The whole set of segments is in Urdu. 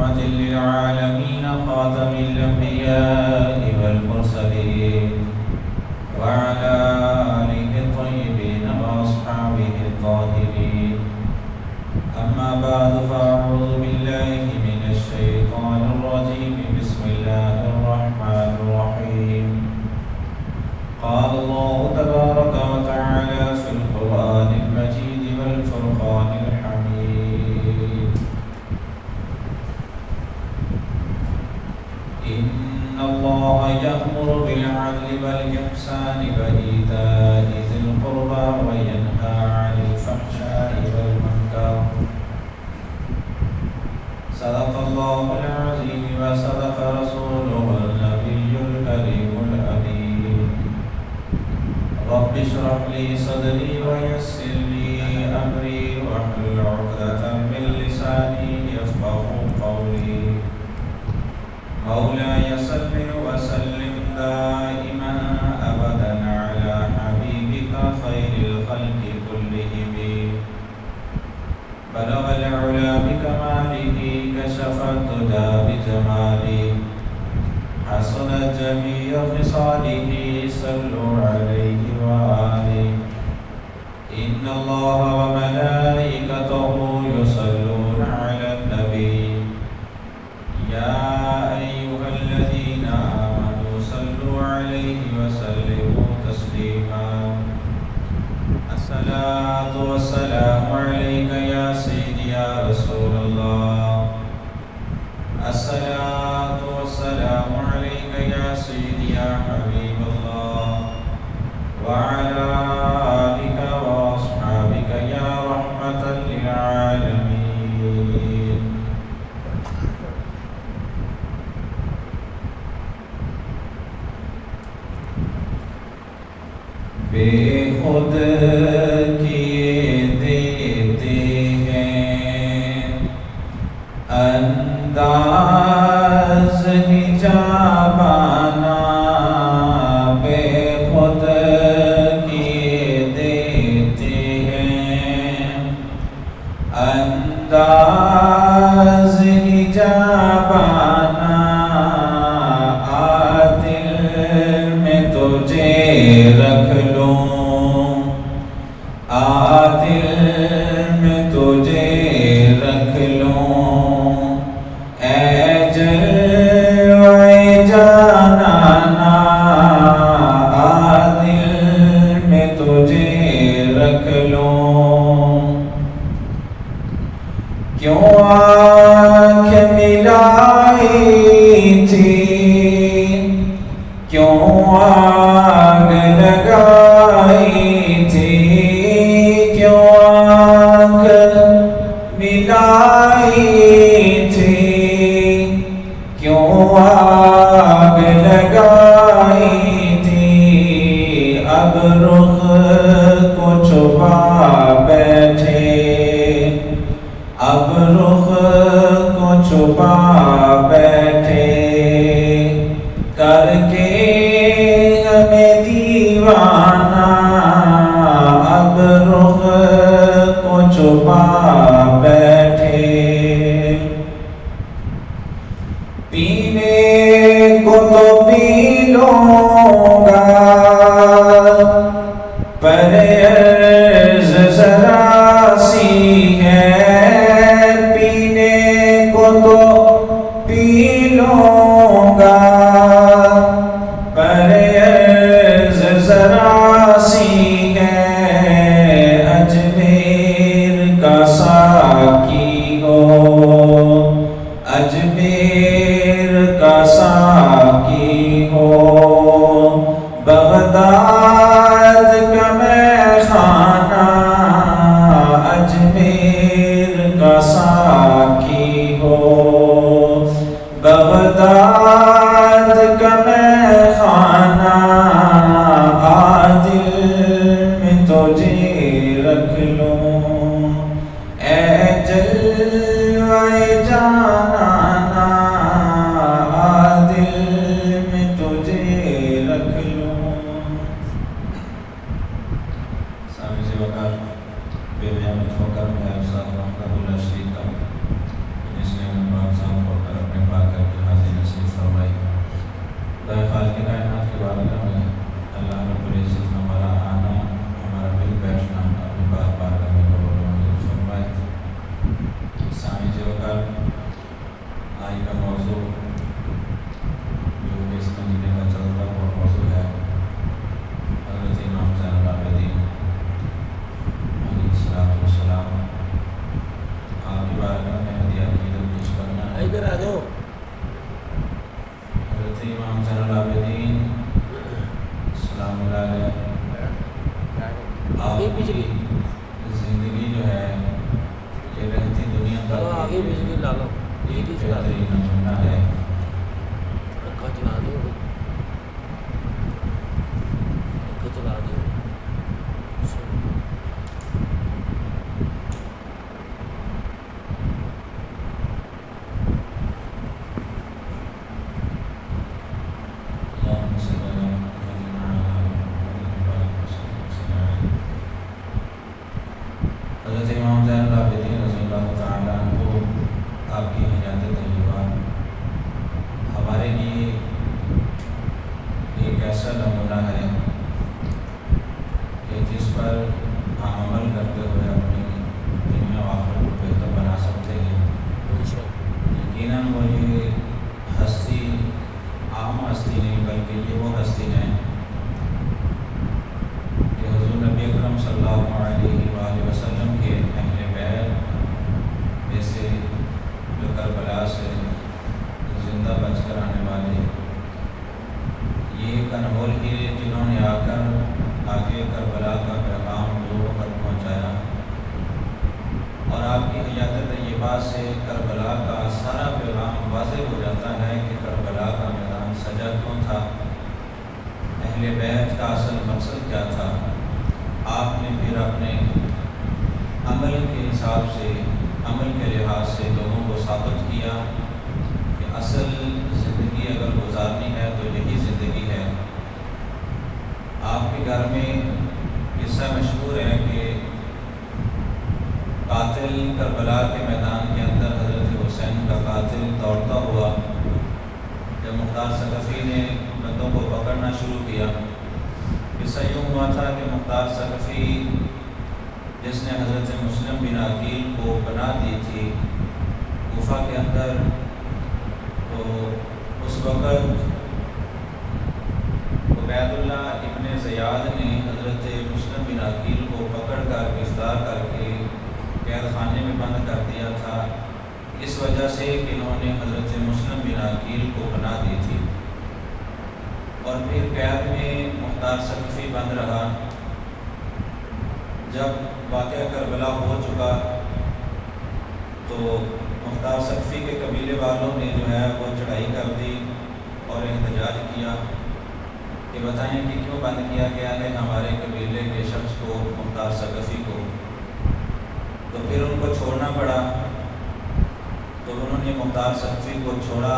رحمة للعالمين خاتم الأنبياء والمرسلين وعلى آله الطيبين وأصحابه الطاهرين. أما بعد فأعوذ بالله من الشيطان الرجيم. بسم الله الرحمن الرحيم. قال الله تبارك وتعالى في القرآن المجيد والفرقان الحميد: إن الله يأمر بالعدل والإحسان وإيتاء ذي القربى وينهى عن الفحشاء والمنكر. صدق الله العظيم وصدق رسوله النبي الكريم الأمين. رب اشرح لي صدري ويسر لي أمري واحلل عقدة من لساني يفقهوا قولي. مولاي صل وسلم دائما أبدا على حبيبك خير الخلق كلهم. بلغ العلا بكماله كشف الدجى بجماله حسنت جميع خصاله صلوا عليه وآله. إن الله وملائكته يصلون على النبي يا أيها الذين آمنوا صلوا عليه وسلموا تسليما. الصلاة والسلام عليك يا سيدي يا رسول الله. الصلاة والسلام عليك يا سيدي يا حبيب الله وعلى آلك وأصحابك يا رحمة للعالمين. بے خود کیے دیتے ہیں انداز حجابانہ، بے خود کیے دیتے ہیں انداز حجابانہ. دل میں تجھے رکھ لوں، دل میں تجھے رکھ لوں، اے جلوے جانانا. دل میں تجھے رکھ لوں. کیوں آنکھ ملائی تھی، کیوں آگ لگائی تھی، کیوں آنکھ ملائی تھی، کیوں آگ لگائی تھی. اب رخ کو چھپا بیٹھے، اب رخ کو چھپا بیٹھے، کر کے ہمیں دیوانہ. اب رخ کو چھپا بیٹھے، پینے کو تو پی لوں گا پر عرض ذرا سی ہے. پینے کو تو پی لوں گا پر عرض ذرا سی ہے. اجمیر کا ساقی ہو، اجمیر کا ساقی ہو، بغداد کا میخانہ. اجمیر کا ساقی ہو، ادھر آ جاؤ. حضرت امام زین العابدین السلام علیہ آپ کی زندگی جو ہے یہ رہتی دنیا کا آگے بجلی لا لو. ایک بہترین نمونہ ہے. پنکھا چلا دو. پنکھا چلا دو. اللهم صل على محمد وعلى آل محمد وبارك وسلم. حضرت امام زین العابدین رضی اللہ تعالیٰ عنہ آپ کی حیات طیبہ ہمارے لیے ایک ایسا نمونہ ہے کہ جس پر ہم عمل کرتے ہوئے اپنی دنیا و آخرت کو بہتر بنا سکتے ہیں. یقیناً وہ یہ ہستی عام ہستی نہیں بلکہ یہ وہ ہستی ہے کہ حضور نبی اکرم صلی اللہ علیہ وآلہ وسلم کے اہل بیت میں سے جو کربلا سے زندہ بچ کر آنے والے یہ ایک انمول ہیرے جنہوں نے آ کر آگے کربلا کا پیغام لوگوں تک پہنچایا اور آپ کی حیات طیبہ سے کربلا کا سارا پیغام واضح ہو جاتا ہے کہ کربلا کا میدان سجا کیوں تھا، اہل بیت کا اصل مقصد کیا تھا. آپ نے پھر اپنے عمل کے حساب سے عمل کے لحاظ سے لوگوں کو ثابت کیا کہ اصل زندگی اگر گزارنی ہے تو یہی زندگی ہے. آپ کے گھر میں قصہ مشہور ہے کہ قاتل کربلا کے میدان کے اندر حضرت حسین کا قاتل دوڑتا ہوا جب مختار ثقفی نے بندوں کو پکڑنا شروع کیا. قصہ یوں ہوا تھا کہ مختار ثقفی جس نے حضرت مسلم بن عقیل کو بنا دی تھی کوفہ کے اندر، تو اس وقت عبید اللہ ابن زیاد نے حضرت مسلم بن عقیل کو پکڑ کر گرفتار کر کے قید خانے میں بند کر دیا تھا، اس وجہ سے کہ انہوں نے حضرت مسلم بن عقیل کو بنا دی تھی. اور پھر قید میں مختار ثقفی بند رہا. جب واقعہ کربلا ہو چکا تو مختار ثقفی کے قبیلے والوں نے جو ہے وہ چڑھائی کر دی اور احتجاج کیا کہ بتائیں کہ کیوں بند کیا گیا ہے ہمارے قبیلے کے شخص کو، مختار ثقفی کو. تو پھر ان کو چھوڑنا پڑا. تو انہوں نے مختار ثقفی کو چھوڑا.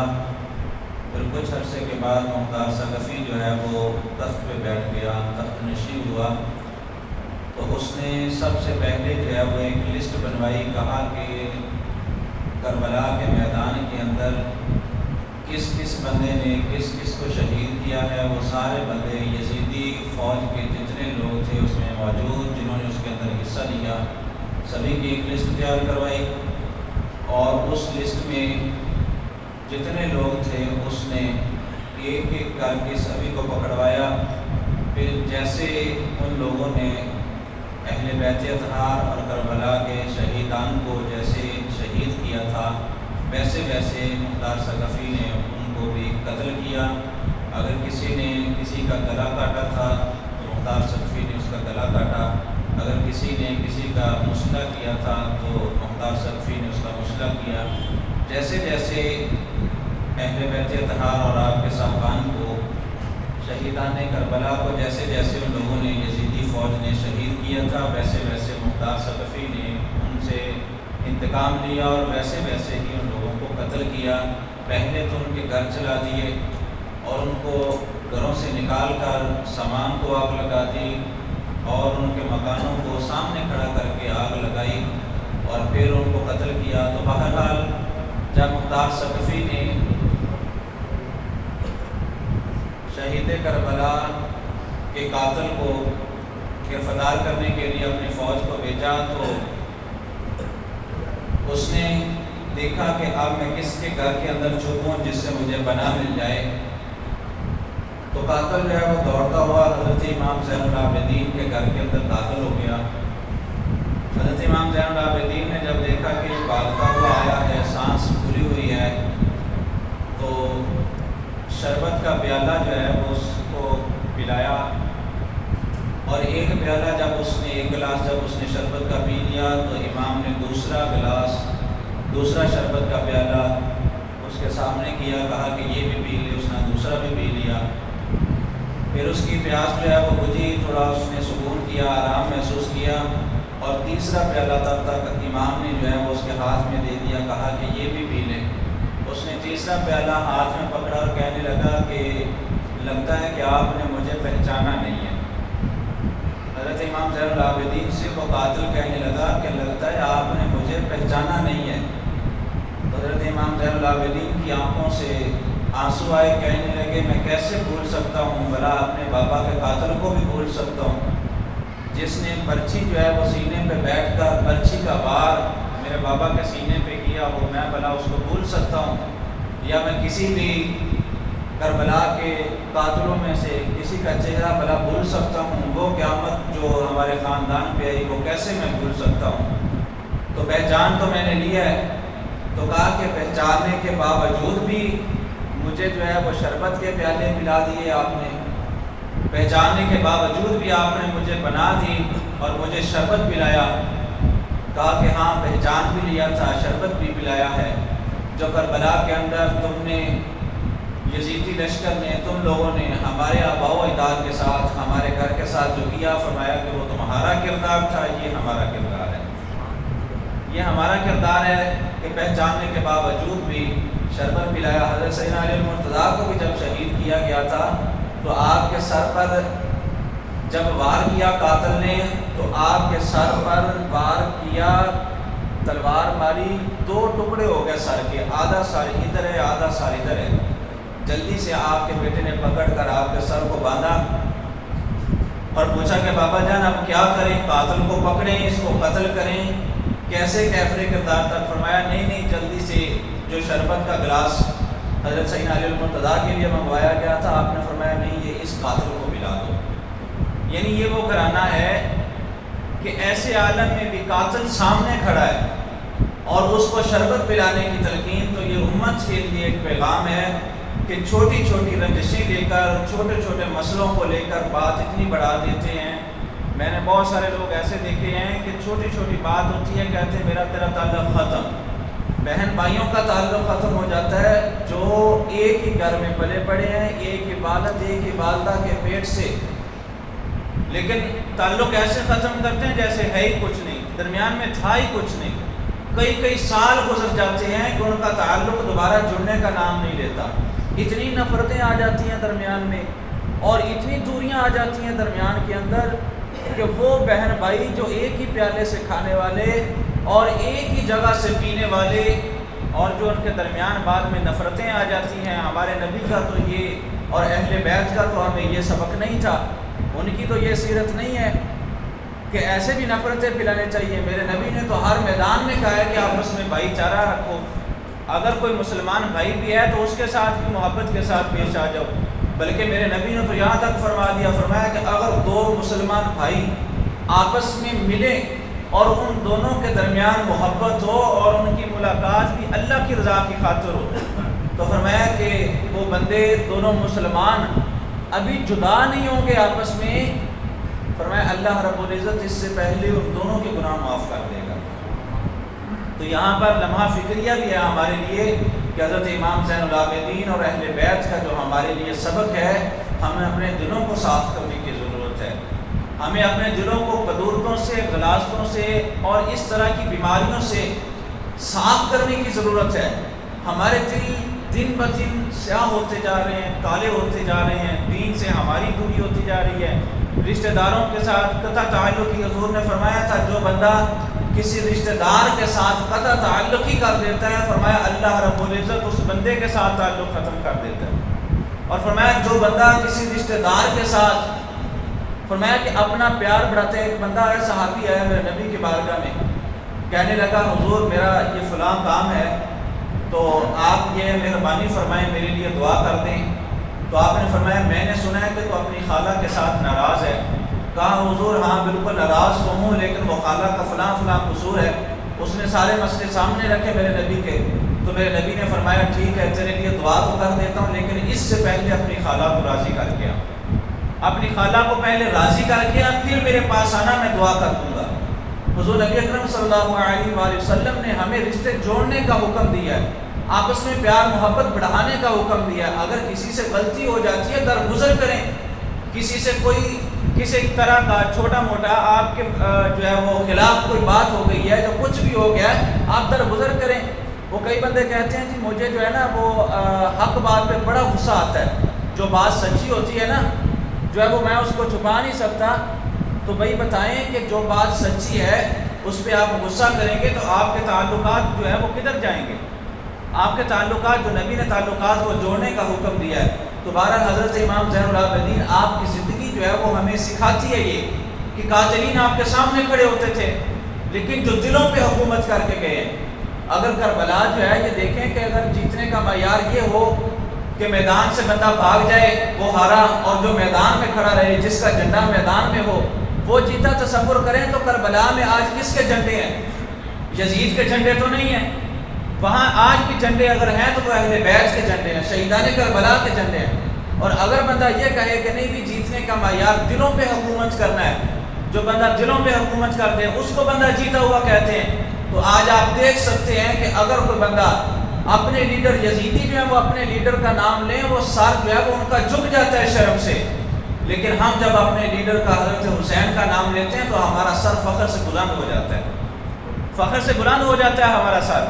پھر کچھ عرصے کے بعد مختار ثقفی جو ہے وہ تخت پہ بیٹھ گیا، تخت نشین ہوا. تو اس نے سب سے پہلے جو ہے وہ ایک لسٹ بنوائی، کہا کہ کربلا کے میدان کے اندر کس کس بندے نے کس کس کو شہید کیا ہے. وہ سارے بندے یزیدی فوج کے جتنے لوگ تھے اس میں موجود جنہوں نے اس کے اندر حصہ لیا، سبھی کی ایک لسٹ تیار کروائی. اور اس لسٹ میں جتنے لوگ تھے اس نے ایک ایک کر کے سبھی کو پکڑوایا. پھر جیسے ان لوگوں نے اہل بیت اطہار اور کربلا کے شہیدان کو جیسے شہید کیا تھا ویسے ویسے مختار ثقفی نے ان کو بھی قتل کیا. اگر کسی نے کسی کا گلا کاٹا تھا تو مختار ثقفی نے اس کا گلا کاٹا. اگر کسی نے کسی کا مسئلہ کیا تھا تو مختار ثقفی نے اس کا مسئلہ کیا. جیسے جیسے اہل بیت اطہار اور آپ کے صاحبان کو شہیدان کربلا کو جیسے جیسے ان لوگوں نے یزیدی فوج نے شہید کیا تھا ویسے ویسے مختار ثقفی نے ان سے انتقام لیا اور ویسے ویسے ہی ان لوگوں کو قتل کیا. پہلے تو ان کے گھر چلا دیے اور ان کو گھروں سے نکال کر سامان کو آگ لگا دی اور ان کے مکانوں کو سامنے کھڑا کر کے آگ لگائی اور پھر ان کو قتل کیا. تو بہرحال جب مختار ثقفی نے شہید کربلا کے قاتل کو گرفتار کرنے کے لیے اپنی فوج کو بھیجا تو اس نے دیکھا کہ اب میں کس کے گھر کے اندر چھپوں جس سے مجھے پناہ مل جائے. تو قاتل جو ہے وہ دوڑتا ہوا حضرت امام زین العابدین کے گھر کے اندر داخل ہو گیا. حضرت امام زین العابدین نے جب دیکھا کہ بھاگتا ہوا آیا ہے، سانس کھلی ہوئی ہے پیالہ جب اس نے ایک گلاس جب اس نے شربت کا پی لیا تو امام نے دوسرا شربت کا پیالہ اس کے سامنے کیا، کہا کہ یہ بھی پی لے، اس نے دوسرا بھی پی لیا۔ پھر اس کی پیاس جو ہے وہ بجھی، تھوڑا اس نے سکون کیا، آرام محسوس کیا، اور تیسرا پیالہ تب تک امام نے جو ہے وہ اس کے ہاتھ میں دے دیا، کہا کہ یہ بھی پی لے۔ اس نے تیسرا پیالہ ہاتھ میں پکڑا اور کہنے لگا کہ لگتا ہے کہ آپ نے مجھے پہچانا نہیں ہے۔ حضرت امام زین العابدین سے وہ قاتل کہنے لگا کہ لگتا ہے آپ نے مجھے پہچانا نہیں ہے۔ حضرت امام زین العابدین کی آنکھوں سے آنسو آئے، کہنے لگے میں کیسے بھول سکتا ہوں، بھلا اپنے بابا کے قاتل کو بھی بھول سکتا ہوں، جس نے پرچی جو ہے وہ سینے پہ بیٹھ کر پرچی کا وار میرے بابا کے سینے پہ کیا، وہ میں بھلا اس کو بھول سکتا ہوں، یا میں کسی بھی کربلا کے قاتلوں میں سے کسی کا چہرہ بھلا بھول سکتا ہوں، وہ قیامت جو ہمارے خاندان پہ آئی وہ کیسے میں بھول سکتا ہوں۔ تو پہچان تو میں نے لیا ہے، تو کہا کہ پہچاننے کے باوجود بھی مجھے جو ہے وہ شربت کے پیالے پلا دیے آپ نے، پہچاننے کے باوجود بھی آپ نے مجھے بنا دی اور مجھے شربت پلایا۔ کہا کہ ہاں پہچان بھی لیا تھا، شربت بھی پلایا ہے۔ جو کربلا کے اندر تم نے، یزیدی لشکر نے، تم لوگوں نے ہمارے آباء و اجداد کے ساتھ، ہمارے گھر کے ساتھ جو کیا، فرمایا کہ وہ تمہارا کردار تھا، یہ ہمارا کردار ہے، یہ ہمارا کردار ہے کہ پہچاننے کے باوجود بھی شربت پلایا۔ حضرت سیدنا علی المرتضیٰ کو بھی جب شہید کیا گیا تھا تو آپ کے سر پر جب وار کیا قاتل نے، تو آپ کے سر پر وار کیا، تلوار ماری، دو ٹکڑے ہو گئے سر کے، آدھا سر ادھر ہے آدھا سر ادھر ہے۔ جلدی سے آپ کے بیٹے نے پکڑ کر آپ کے سر کو باندھا اور پوچھا کہ بابا جان اب کیا کریں، قاتل کو پکڑیں، اس کو قتل کریں، کیسے کیفر کردار تک؟ فرمایا نہیں جلدی سے جو شربت کا گلاس حضرت سیدنا علی المرتضیٰ کے لیے منگوایا گیا تھا، آپ نے فرمایا نہیں یہ اس قاتل کو پلا دو۔ یعنی یہ وہ گھرانہ ہے کہ ایسے عالم میں بھی قاتل سامنے کھڑا ہے اور اس کو شربت پلانے کی تلقین، تو یہ امت کے لیے ایک پیغام ہے کہ چھوٹی چھوٹی رنجشیں لے کر، چھوٹے چھوٹے مسئلوں کو لے کر بات اتنی بڑھا دیتے ہیں۔ میں نے بہت سارے لوگ ایسے دیکھے ہیں کہ چھوٹی چھوٹی بات ہوتی ہے، کہتے ہیں میرا تیرا تعلق ختم، بہن بھائیوں کا تعلق ختم ہو جاتا ہے جو ایک ہی گھر میں پلے پڑے ہیں، ایک ہی والد ایک ہی والدہ کے پیٹ سے، لیکن تعلق ایسے ختم کرتے ہیں جیسے ہے ہی کچھ نہیں، درمیان میں تھا ہی کچھ نہیں۔ کئی سال گزر جاتے ہیں کہ ان کا تعلق دوبارہ جڑنے کا نام نہیں لیتا۔ اتنی نفرتیں آ جاتی ہیں درمیان میں، اور اتنی دوریاں آ جاتی ہیں درمیان کے اندر کہ وہ بہن بھائی جو ایک ہی پیالے سے کھانے والے اور ایک ہی جگہ سے پینے والے، اور جو ان کے درمیان بعد میں نفرتیں آ جاتی ہیں۔ ہمارے نبی کا تو یہ اور اہل بیت کا تو ہمیں یہ سبق نہیں تھا، ان کی تو یہ سیرت نہیں ہے کہ ایسے بھی نفرتیں پلانے چاہیے۔ میرے نبی نے تو ہر میدان میں کہا ہے کہ آپس میں بھائی چارہ رکھو، اگر کوئی مسلمان بھائی بھی ہے تو اس کے ساتھ بھی محبت کے ساتھ پیش آ جاؤ۔ بلکہ میرے نبی نے تو یہاں تک فرمایا کہ اگر دو مسلمان بھائی آپس میں ملیں اور ان دونوں کے درمیان محبت ہو اور ان کی ملاقات بھی اللہ کی رضا کی خاطر ہو، تو فرمایا کہ وہ بندے دونوں مسلمان ابھی جدا نہیں ہوں گے آپس میں، فرمایا اللہ رب العزت اس سے پہلے ان دونوں کے گناہ معاف کر دے گا۔ تو یہاں پر لمحہ فکریہ بھی ہے ہمارے لیے کہ حضرت امام زین العابدین اور اہل بیت کا جو ہمارے لیے سبق ہے، ہمیں اپنے دلوں کو صاف کرنے کی ضرورت ہے، ہمیں اپنے دلوں کو قدورتوں سے، غلاظتوں سے اور اس طرح کی بیماریوں سے صاف کرنے کی ضرورت ہے۔ ہمارے دل دن بدن سیاہ ہوتے جا رہے ہیں، کالے ہوتے جا رہے ہیں، دین سے ہماری دوری ہوتی جا رہی ہے، رشتہ داروں کے ساتھ قطع تعلق کی حضور نے فرمایا تھا جو بندہ کسی رشتہ دار کے ساتھ قطع تعلق ہی کر دیتا ہے، فرمایا اللہ رب العزت اس بندے کے ساتھ تعلق ختم کر دیتا ہے۔ اور فرمایا جو بندہ کسی رشتہ دار کے ساتھ، فرمایا کہ اپنا پیار بڑھاتے ہیں۔ ایک بندہ ہے، صحابی آیا میرے نبی کی بارگاہ میں، کہنے لگا حضور میرا یہ فلاں کام ہے تو آپ یہ مہربانی فرمائیں میرے لیے دعا کر دیں۔ تو آپ نے فرمایا میں نے سنا ہے کہ تو اپنی خالہ کے ساتھ ناراض ہے۔ کہا حضور ہاں بالکل ناراض تو ہوں، لیکن وہ خالہ کا فلاں قصور ہے۔ اس نے سارے مسئلے سامنے رکھے میرے نبی کے، تو میرے نبی نے فرمایا ٹھیک ہے تیرے لیے دعا تو کر دیتا ہوں، لیکن اس سے پہلے اپنی خالہ کو راضی کر کے آ۔ اپنی خالہ کو پہلے راضی کر کے پھر میرے پاس آنا، میں دعا کر دوں گا۔ حضور نبی اکرم صلی اللہ علیہ وآلہ وسلم نے ہمیں رشتے جوڑنے کا حکم دیا ہے، آپس میں پیار محبت بڑھانے کا حکم دیا ہے۔ اگر کسی سے غلطی ہو جاتی ہے درگزر کریں، کسی سے کوئی کسی طرح کا چھوٹا موٹا آپ کے جو ہے وہ خلاف کوئی بات ہو گئی ہے، جو کچھ بھی ہو گیا ہے، آپ درگزر کریں۔ وہ کئی بندے کہتے ہیں جی مجھے جو ہے نا وہ حق بات پہ بڑا غصہ آتا ہے، جو بات سچی ہوتی ہے نا جو ہے وہ میں اس کو چھپا نہیں سکتا۔ تو بھائی بتائیں کہ جو بات سچی ہے اس پہ آپ غصہ کریں گے تو آپ کے تعلقات جو ہے وہ کدھر جائیں گے؟ آپ کے تعلقات، جو نبی نے تعلقات کو جوڑنے کا حکم دیا ہے، تو بہرحال حضرت امام زین العابدین آپ کی زندگی جو ہے وہ ہمیں سکھاتی ہے یہ کہ قاتلین آپ کے سامنے کھڑے ہوتے تھے لیکن جو دلوں پہ حکومت کر کے گئے ہیں۔ اگر کربلا جو ہے یہ دیکھیں کہ اگر جیتنے کا معیار یہ ہو کہ میدان سے بندہ بھاگ جائے وہ ہارا، اور جو میدان میں کھڑا رہے جس کا جھنڈا میدان میں ہو وہ جیتا، تصور کریں تو کربلا میں آج کس کے جھنڈے ہیں؟ یزید کے جھنڈے تو نہیں ہیں وہاں، آج بھی جھنڈے اگر ہیں تو وہ اہل بیت کے جھنڈے ہیں، شہیدان کربلا کے جھنڈے ہیں۔ اور اگر بندہ یہ کہے کہ نہیں بھی جیتنے کا معیار دلوں پہ حکومت کرنا ہے، جو بندہ دلوں پہ حکومت کر دے اس کو بندہ جیتا ہوا کہتے ہیں، تو آج آپ دیکھ سکتے ہیں کہ اگر کوئی بندہ اپنے لیڈر یزیدی جو ہے وہ اپنے لیڈر کا نام لیں وہ سر جو ہے وہ ان کا جھک جاتا ہے شرم سے، لیکن ہم جب اپنے لیڈر کا حضرت حسین کا نام لیتے ہیں تو ہمارا سر فخر سے بلند ہو جاتا ہے، فخر سے بلند ہو جاتا ہے ہمارا سر۔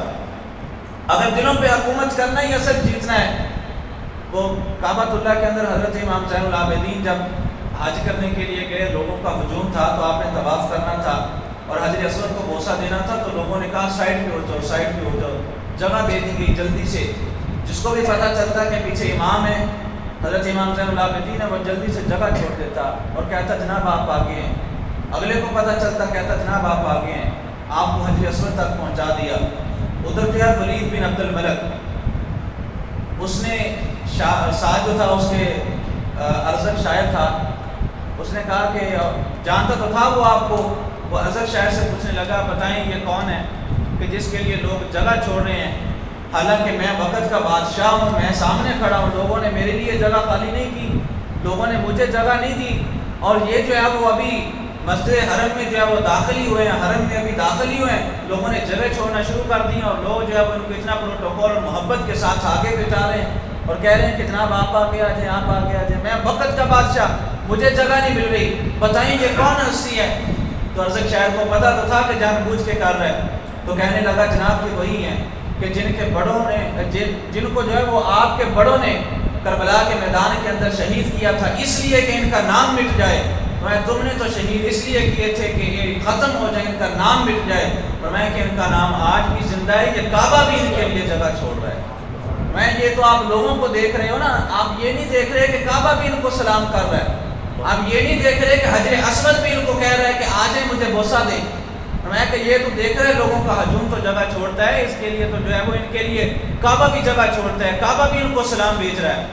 اگر دلوں پہ حکومت کرنا ہی اصل جیتنا ہے، وہ کعبۃ اللہ کے اندر حضرت امام زین العابدین جب حج کرنے کے لیے گئے، لوگوں کا ہجوم تھا تو آپ نے طواف کرنا تھا اور حجر اسود کو بوسہ دینا تھا، تو لوگوں نے کہا سائڈ پہ ہو جاؤ، سائڈ پہ ہو جاؤ، جگہ دے دی گئی جلدی سے۔ جس کو بھی پتہ چلتا کہ پیچھے امام ہے حضرت امام زین العابدین ہے، وہ جلدی سے جگہ چھوڑ دیتا اور کہتا جناب آپ آگے ہیں۔ اگلے کو پتہ چلتا کہتا جناب آپ آگے ہیں، آپ کو حجر اسود تک پہنچا دیا۔ ادھر جو ہے ولید بن عبد الملک، اس نے ساتھ جو تھا اس کے ارزق شاعر تھا، اس نے کہا کہ جانتا تو تھا وہ آپ کو، وہ ارزق شاعر سے پوچھنے لگا بتائیں یہ کون ہے کہ جس کے لیے لوگ جگہ چھوڑ رہے ہیں، حالانکہ میں وقت کا بادشاہ ہوں، میں سامنے کھڑا ہوں، لوگوں نے میرے لیے جگہ خالی نہیں کی، لوگوں نے مجھے جگہ نہیں دی، اور یہ جو ہے وہ ابھی مسجد حرم میں جو ہے وہ داخل ہی ہوئے ہیں، حرم میں ابھی داخل ہی ہوئے ہیں، لوگوں نے جگہ چھوڑنا شروع کر دی اور لوگ جو ہے وہ ان کو اتنا پروٹوکول اور محبت کے ساتھ آگے بٹھا رہے ہیں اور کہہ رہے ہیں کہ جناب آپ آگے آ جائیں، آپ آگے آ جائیں، میں وقت کا بادشاہ، مجھے جگہ نہیں مل رہی، بتائیں یہ کون ہستی ہے؟ تو ارزق شاعر کو پتہ تو تھا کہ جان بوجھ کے کر رہا ہے، تو کہنے لگا جناب یہ وہی ہیں کہ جن کے بڑوں نے جن کو جو ہے وہ آپ کے بڑوں نے کربلا کے میدان کے اندر شہید کیا تھا اس لیے کہ ان کا نام مٹ جائے، میں تم نے تو شہید اس لیے کیے تھے کہ یہ ختم ہو جائے، ان کا نام مٹ جائے، اور میں کہ ان کا نام آج بھی زندہ ہے، یہ کعبہ بھی ان کے لیے جگہ چھوڑ رہا ہے۔ میں یہ تو آپ لوگوں کو دیکھ رہے ہو نا، آپ یہ نہیں دیکھ رہے کہ کعبہ بھی ان کو سلام کر رہا ہے، آپ یہ نہیں دیکھ رہے کہ حجر اسود بھی ان کو کہہ رہا ہے کہ آ جائیں مجھے بوسہ دیں، میں کہ یہ تو دیکھ رہے لوگوں کا ہجوم تو جگہ چھوڑتا ہے، اس کے لیے تو جو ہے وہ ان کے لیے کعبہ بھی جگہ چھوڑتا ہے، کعبہ بھی ان کو سلام بھیج رہا ہے۔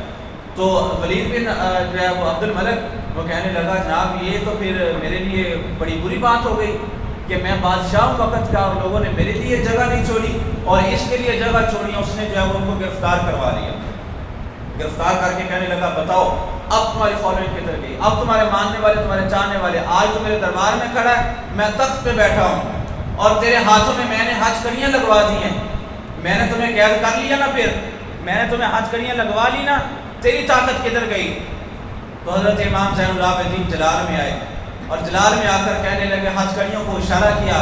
تو ولید بن جو ہے وہ عبد الملک وہ کہنے لگا جناب یہ تو پھر میرے لیے بڑی بری بات ہو گئی کہ میں بادشاہ ہوں وقت کا اور لوگوں نے میرے لیے جگہ نہیں چھوڑی اور اس کے لیے جگہ چھوڑی، اس نے جو ہے وہ ان کو گرفتار کروا لیا، گرفتار کر کے کہنے لگا بتاؤ اب تمہاری فالوئنگ کدھر گئی، اب تمہارے ماننے والے تمہارے چاہنے والے، آج تو میرے دربار میں کھڑا ہے، میں تخت پہ بیٹھا ہوں اور تیرے ہاتھوں میں نے حج کڑیاں لگوا دی ہیں، میں نے تمہیں قید کر لیا نا، پھر میں نے تمہیں حج کڑیاں لگوا لی نا، تیری طاقت کدھر گئی؟ تو حضرت امام زین العابدین جلال میں آئے اور جلال میں آ کر کہنے لگے، حج کڑیوں کو اشارہ کیا،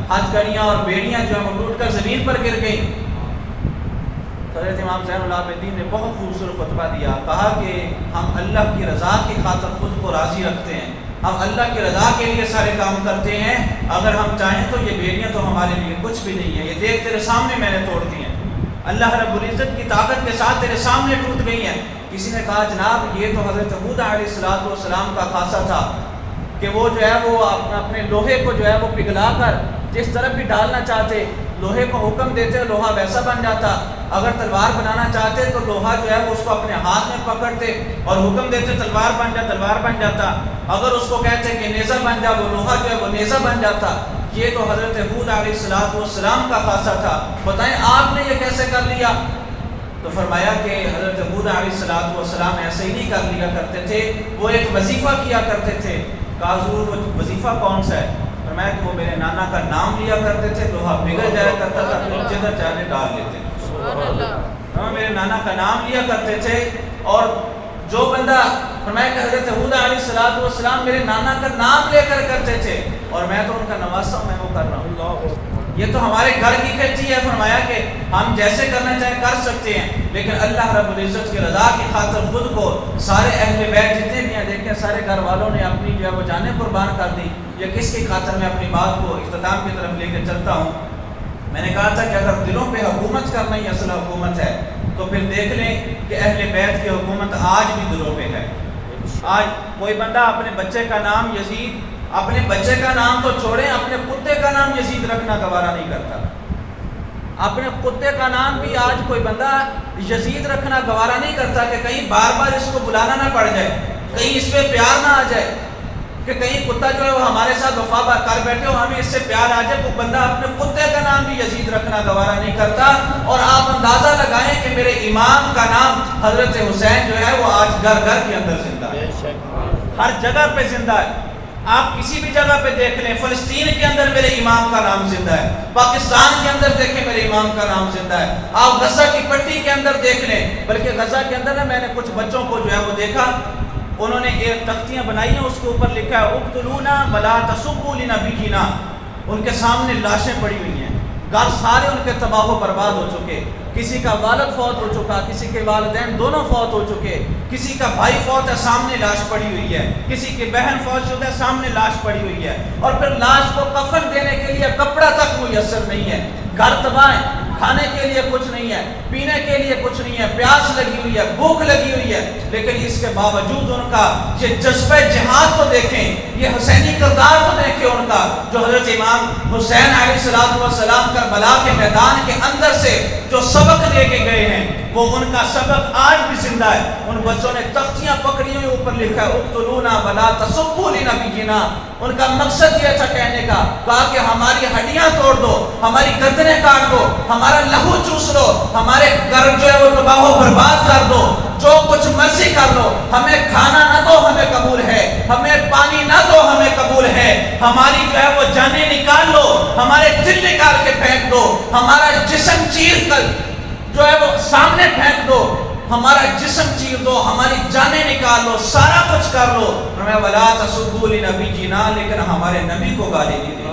حج کڑیاں اور بیڑیاں جو ہیں وہ ٹوٹ کر زمین پر گر گئیں۔ حضرت امام زین العابدین نے بہت خوبصورت خطبہ دیا، کہا کہ ہم اللہ کی رضا کی خاطر خود کو راضی رکھتے ہیں، ہم اللہ کی رضا کے لیے سارے کام کرتے ہیں، اگر ہم چاہیں تو یہ بیڑیاں تو ہمارے لیے کچھ بھی نہیں ہے، یہ دیکھ تیرے سامنے میں نے توڑ دی ہیں، اللہ رب العزت کی طاقت کے ساتھ تیرے سامنے ٹوٹ گئی ہیں۔ کسی نے کہا جناب یہ تو حضرت ہود علیہ السلام کا خاصہ تھا کہ وہ جو ہے وہ اپنے لوہے کو جو ہے وہ پگھلا کر جس طرف بھی ڈالنا چاہتے، لوہے کو حکم دیتے لوہا ویسا بن جاتا، اگر تلوار بنانا چاہتے تو لوہا جو ہے وہ اس کو اپنے ہاتھ میں پکڑتے اور حکم دیتے تلوار بن جا، تلوار بن جاتا، اگر اس کو کہتے کہ نیزہ بن جا، وہ لوہا جو ہے وہ نیزہ بن جاتا۔ یہ تو حضرت ہود علیہ السلام کا خاصہ تھا، بتائیں آپ نے یہ کیسے کر لیا؟ تو فرمایا کہ حضرت ہود علیہ السلام ایسے ہی نہیں کر لیا کرتے تھے، وہ ایک وظیفہ کیا کرتے تھے۔ کہا حضور وہ وظیفہ کون سا ہے؟ فرمایا کہ وہ میرے نانا کا نام لیا کرتے تھے، لوہا پگھل جایا کرتا تھا، پھر جدھر چاہے ڈال لیتے تھے۔ میرے نانا کا نام لیا کرتے تھے، اور جو بندہ فرمایا کہ حضرت ہود علیہ السلام میرے نانا کا نام لے کر کرتے تھے، اور میں تو ان کا نواسا ہوں، میں وہ کر رہا ہوں۔ یہ تو ہمارے گھر کی کھیتی ہے۔ فرمایا کہ ہم جیسے کرنا چاہیں کر سکتے ہیں، لیکن اللہ رب العزت کی رضا کی خاطر خود کو سارے اہل بیت جتنے بھی ہیں، دیکھیں سارے گھر والوں نے اپنی جو ہے وہ جانیں قربان کر دی۔ یہ کس کی خاطر میں اپنی بات کو اختتام کی طرف لے کے چلتا ہوں؟ میں نے کہا تھا کہ اگر دلوں پہ حکومت کرنا ہی اصل حکومت ہے تو پھر دیکھ لیں کہ اہل بیت کی حکومت آج بھی دلوں پہ ہے۔ آج کوئی بندہ اپنے بچے کا نام یزید، اپنے بچے کا نام تو چھوڑیں، اپنے کتے کا نام یزید رکھنا گوارا نہیں کرتا۔ اپنے کتے کا نام بھی آج کوئی بندہ یزید رکھنا گوارا نہیں کرتا کہ کہیں بار بار اس کو بلانا نہ پڑ جائے، کہیں اس پہ پیار نہ آ جائے، کہ کہیں کتا جو ہے وہ ہمارے ساتھ وفا کر بیٹھے ہو، ہمیں اس سے پیار آ جائے۔ وہ بندہ اپنے کتے کا نام بھی یزید رکھنا گوارا نہیں کرتا۔ اور آپ اندازہ لگائیں کہ میرے امام کا نام حضرت حسین جو ہے وہ آج گھر گھر کے اندر زندہ ہے، ہر جگہ پہ زندہ ہے۔ آپ کسی بھی جگہ پہ دیکھ لیں، فلسطین کے اندر میرے امام کا نام زندہ ہے، پاکستان کے اندر دیکھیں میرے امام کا نام زندہ ہے، آپ غزہ کی پٹی کے اندر دیکھ لیں، بلکہ غزہ کے اندر میں نے کچھ بچوں کو جو ہے وہ دیکھا، انہوں نے ایک تختیاں بنائی ہیں، اس کے اوپر لکھا ہے اقتلونا ولا تسبوا لنبینا۔ ان کے سامنے لاشیں پڑی ہوئی ہیں، گھر سارے ان کے تباہ و برباد ہو چکے، کسی کا والد فوت ہو چکا، کسی کے والدین دونوں فوت ہو چکے، کسی کا بھائی فوت ہے سامنے لاش پڑی ہوئی ہے، کسی کی بہن فوت شدہ ہے سامنے لاش پڑی ہوئی ہے، اور پھر لاش کو کفن دینے کے لیے کپڑا تک میسر نہیں ہے، گھر تباہ ہے، کھانے کے لیے کچھ نہیں ہے، پینے کے لیے کچھ نہیں ہے، پیاس لگی ہوئی ہے، بھوک لگی ہوئی ہے، لیکن اس کے باوجود ان کا یہ جذبہ جہاد تو دیکھیں، یہ حسینی کردار تو دیکھیں ان کا، جو حضرت امام حسین علیہ السلام کربلا کے میدان کے اندر سے جو سبق دے کے گئے ہیں، وہ ان کا سبق آج بھی زندہ ہے۔ ان بچوں نے تختیاں پکڑی ہوئی، اوپر لکھا ہے اقتلونا ولا تسبوا لنبینا۔ ان کا مقصد یہ تھا کہنے کا، کہا کہ ہماری ہڈیاں توڑ دو، ہماری گردنیں کاٹ دو، ہمارا لہو چوس لو، ہمارے گھر جو ہے وہ تباہ و برباد کر دو، جو کچھ مرضی کر لو، ہمیں کھانا نہ دو ہمیں قبول ہے، ہمیں پانی نہ دو ہمیں قبول ہے، ہماری جو ہے وہ جانیں نکال لو، ہمارے دل نکال کے پھینک دو، ہمارا جسم چیر کر جو ہے وہ سامنے پھینک دو، ہمارا جسم چیر دو، ہماری جانیں نکال لو، سارا کچھ کر لو، ہمیں ولا تسبوا لنبینا، لیکن ہمارے نبی کو گالی نہیں دی۔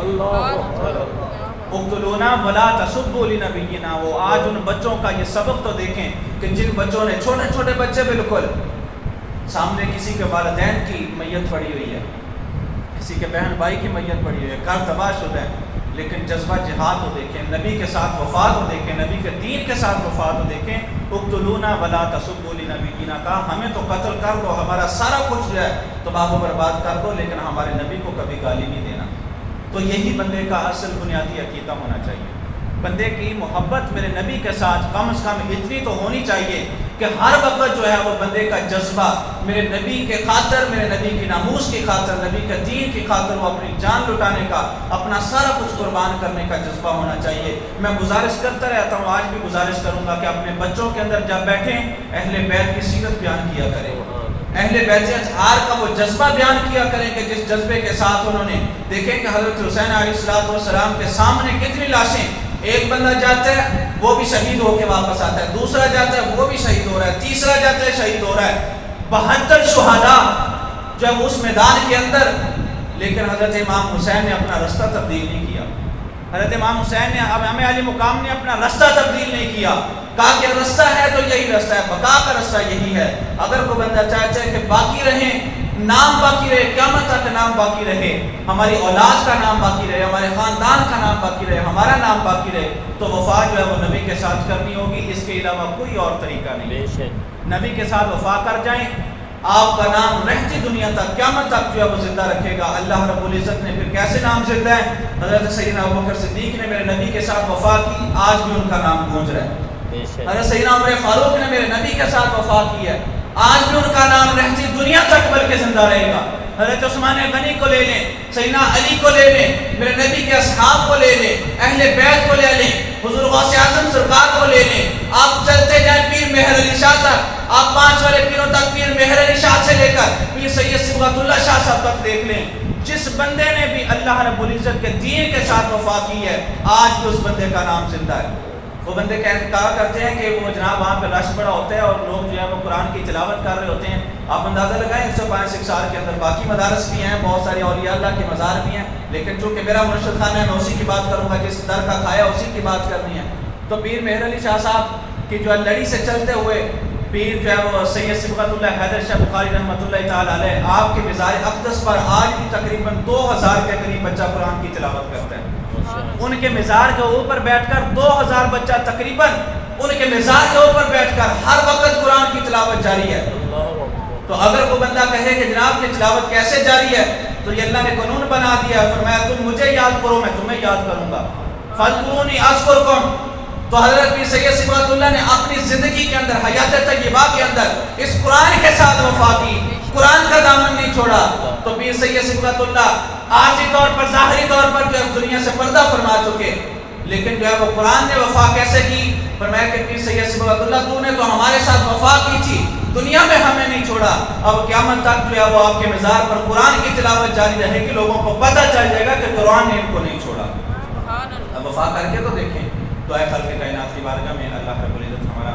اقتلونا ولا تسبوا لنبینا۔ وہ آج ان بچوں کا یہ سبق تو دیکھیں کہ جن بچوں نے، چھوٹے چھوٹے بچے بالکل، سامنے کسی کے والدین کی میت پڑی ہوئی ہے، کسی کے بہن بھائی کی میت پڑی ہوئی ہے، گھر تباہ شدہ ہے، لیکن جذبہ جہاد کو دیکھیں، نبی کے ساتھ وفا کو دیکھیں، نبی کے دین کے ساتھ وفا کو دیکھیں۔ اقتلونا ولا تسبوا لنبینا، کہا ہمیں تو قتل کر دو، ہمارا سارا کچھ جو ہے تباہ و برباد کر دو، لیکن ہمارے نبی کو کبھی گالی نہیں دینا۔ تو یہی بندے کا اصل بنیادی عقیدہ ہونا چاہیے۔ بندے کی محبت میرے نبی کے ساتھ کم از کم اتنی تو ہونی چاہیے کہ ہر وقت جو ہے وہ بندے کا جذبہ میرے نبی کے خاطر، میرے نبی کی ناموس کی خاطر، نبی کے دین کی خاطر وہ اپنی جان لٹانے کا، اپنا سارا کچھ قربان کرنے کا جذبہ ہونا چاہیے۔ میں گزارش کرتا رہتا ہوں، آج بھی گزارش کروں گا کہ اپنے بچوں کے اندر جب بیٹھیں اہل بیت کی سیرت بیان کیا کریں، اہل بیت اطہار کا وہ جذبہ بیان کیا کریں کہ جس جذبے کے ساتھ انہوں نے دیکھیں کہ حضرت حسین علیہ السلام کے سامنے کتنی لاشیں، ایک بندہ جاتا ہے وہ بھی شہید ہو کے واپس آتا ہے، دوسرا جاتا ہے وہ بھی شہید ہو رہا ہے، تیسرا جاتا ہے شہید ہو رہا ہے، 72 شہداء جو ہے اس میدان کے اندر، لیکن حضرت امام حسین نے اپنا رستہ تبدیل نہیں کیا۔ حضرت امام حسین نے، اب امام علی مقام نے اپنا رستہ تبدیل نہیں کیا، کہا کہ رستہ ہے تو یہی رستہ ہے، بقا کا رستہ یہی ہے۔ اگر کوئی بندہ چاہتا ہے کہ باقی رہیں، نام باقی رہے، قیامت تک نام باقی رہے، ہماری اولاد کا نام باقی رہے، ہمارے خاندان کا نام باقی رہے، ہمارا نام باقی رہے، تو وفا جو ہے وہ نبی کے ساتھ کرنی ہوگی، اس کے علاوہ کوئی اور طریقہ نہیں۔ نبی کے ساتھ وفا کر جائیں، آپ کا نام رہتی دنیا تک، قیامت تک جو ہے وہ زندہ رکھے گا۔ اللہ رب العزت نے پھر کیسے نام زندہ ہے؟ حضرت سیدنا ابوبکر صدیق نے میرے نبی کے ساتھ وفا کی، آج بھی ان کا نام گونج رہا ہے۔ حضرت سیدنا عمر فاروق نے میرے نبی کے ساتھ وفا کی ہے، آج بھی ان کا نام رہتی دنیا تک بلکہ زندہ رہے گا۔ حضرت عثمان غنی کو لے لیں، سیدنا علی کو لے لیں، میرے نبی کے اصحاب کو لے لیں، اہل بیت کو لے لیں، حضور غوث اعظم سرکار کو لے لیں، آپ چلتے جائیں، پیر مہر علی شاہ تک، آپ 5 والے پیروں تک، پیر مہر علی شاہ سے لے کر پیر سید صبغت اللہ شاہ صاحب تک دیکھ لیں، جس بندے نے بھی اللہ رب العزت کے دین کے ساتھ وفا کی ہے آج بھی اس بندے کا نام زندہ ہے۔ وہ بندے کہا کرتے ہیں کہ وہ جناب وہاں پہ رش بڑا ہوتا ہے اور لوگ جو ہے وہ قرآن کی تلاوت کر رہے ہوتے ہیں، آپ اندازہ لگائیں 105 سال کے اندر باقی مدارس بھی ہیں، بہت سارے اولیاء اللہ کے مزار بھی ہیں، لیکن چونکہ میرا مرشد خانہ ہے میں اسی کی بات کروں گا، جس در کا کھایا اسی کی بات کرنی ہے۔ تو پیر مہر علی شاہ صاحب کی جو ہے لڑی سے چلتے ہوئے پیر جو ہے وہ سید صبغت اللہ حیدر شاہ بخاری رحمۃ اللہ تعالی علیہ، آپ کے مزار اقدس پر آج بھی تقریباً 2000 کے قریب بچہ قرآن کی تلاوت کرتا ہے۔ ان کے مزار کے اوپر بیٹھ کر 2000 بچہ تقریباً ان کے مزار کے اوپر بیٹھ کر ہر وقت قرآن کی تلاوت جاری ہے۔ تو اگر وہ بندہ کہے کہ جناب یہ تلاوت کیسے جاری ہے، تو یہ اللہ نے قانون بنا دیا ہے، فرمایا تم مجھے یاد کرو میں تمہیں یاد کروں گا، فاذکرونی اذکرکم۔ تو حضرت پیر سید صبغت اللہ نے اپنی زندگی کے اندر، حیات طیبہ کے اندر اس قرآن کے ساتھ وفا کی، قرآن کا دامن نہیں چھوڑا۔ تو پیر سید صبغت اللہ عارضی طور پر، ظاہری طور پر جو ہے دنیا سے پردہ فرما چکے، لیکن جو ہے وہ قرآن نے وفا کیسے کی؟ فرمایا کہ پیر سید صبغت اللہ تو نے تو ہمارے ساتھ وفا کی تھی، دنیا میں ہمیں نہیں چھوڑا، اب قیامت تک جو ہے وہ آپ کے مزار پر قرآن کی تلاوت جاری رہے گی، لوگوں کو پتہ چل جائے گا کہ قرآن نے ان کو نہیں چھوڑا۔ اب وفا کر کے تو دیکھیں۔ تو اے خالق کائنات کی بارگاہ میں اللہ رب العزت ہمارا